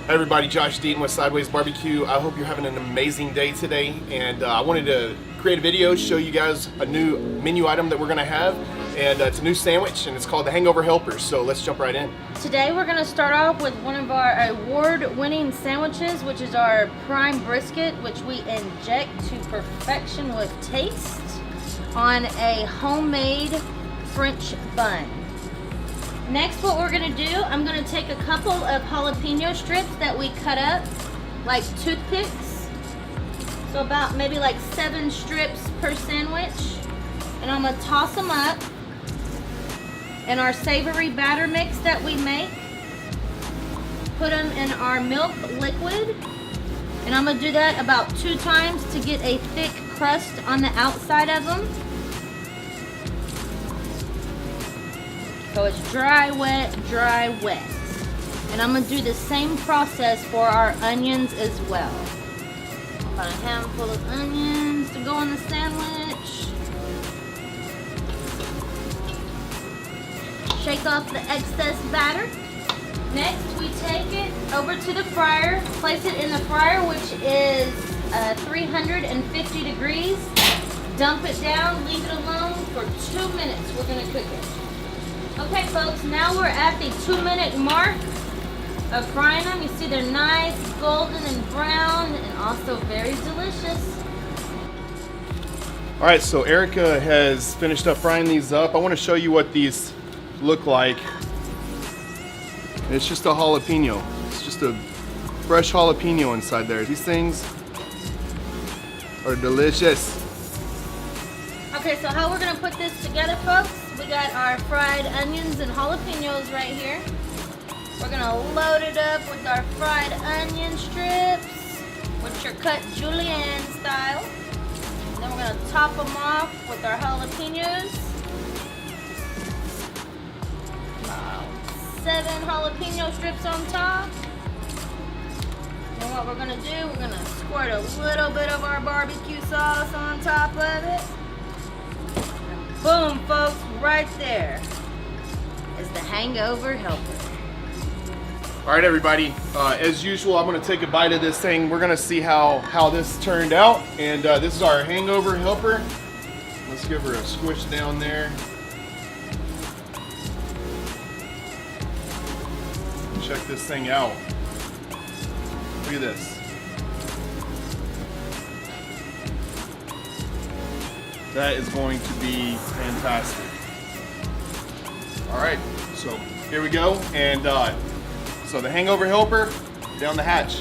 Hey everybody, Josh Deaton with Sideways Barbecue. I hope you're having an amazing day today, and I wanted to create a video, show you guys a new menu item that we're gonna have, and it's a new sandwich, and it's called the Hangover Helper. So let's jump right in. Today we're gonna start off with one of our award-winning sandwiches, which is our prime brisket, which we inject to perfection with taste on a homemade French bun. Next, what we're gonna do, I'm gonna take a couple of jalapeno strips that we cut up like toothpicks. So about maybe like 7 strips per sandwich. And I'm gonna toss them up in our savory batter mix that we make. Put them in our milk liquid. And I'm gonna do that about 2 times to get a thick crust on the outside of them. So it's dry, wet, dry, wet. And I'm gonna do the same process for our onions as well. About a handful of onions to go on the sandwich. Shake off the excess batter. Next, we take it over to the fryer, place it in the fryer, which is 350 degrees. Dump it down, leave it alone for 2 minutes. We're gonna cook it. Okay folks, now we're at the 2-minute mark of frying them. You see they're nice, golden and brown, and also very delicious. All right, so Erica has finished up frying these up. I want to show you what these look like. It's just a jalapeno. It's just a fresh jalapeno inside there. These things are delicious. Okay, so how we're gonna put this together, folks? We got our fried onions and jalapenos right here. We're gonna load it up with our fried onion strips, which are cut julienne style. Then we're gonna top them off with our jalapenos. About 7 jalapeno strips on top. And what we're gonna do, we're gonna squirt a little bit of our barbecue sauce on top of it. Boom, folks, right there is the Hangover Helper. All right, everybody, as usual, I'm gonna take a bite of this thing. We're gonna see how this turned out. And this is our Hangover Helper. Let's give her a squish down there. Check this thing out. Look at this. That is going to be fantastic. All right, so here we go. And so the Hangover Helper, down the hatch.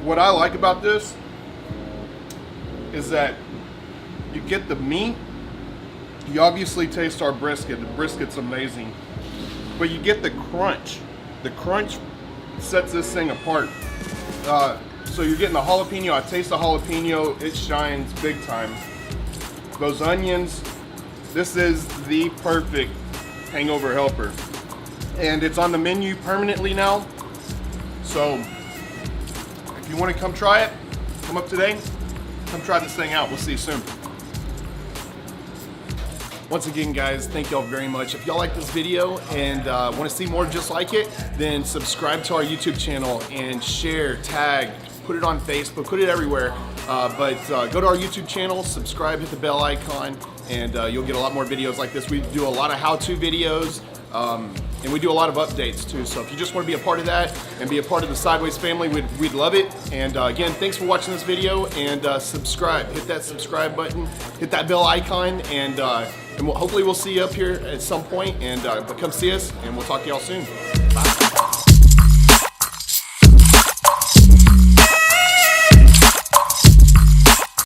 What I like about this is that you get the meat. You obviously taste our brisket. The brisket's amazing. But you get the crunch. The crunch sets this thing apart. So you're getting the jalapeno. I taste the jalapeno. It shines big time. Those onions. This is the perfect Hangover Helper. And it's on the menu permanently now. So if you want to come try it, come up today. Come try this thing out. We'll see you soon. Once again, guys, thank y'all very much. If y'all like this video and want to see more just like it, then subscribe to our YouTube channel and share, tag, put it on Facebook, put it everywhere. But go to our YouTube channel, subscribe, hit the bell icon, and you'll get a lot more videos like this. We do a lot of how-to videos, and we do a lot of updates too. So if you just want to be a part of that and be a part of the Sideways family, we'd love it. And again, thanks for watching this video, and subscribe. Hit that subscribe button, hit that bell icon, and hopefully we'll see you up here at some point. And but come see us, and we'll talk to y'all soon. Bye.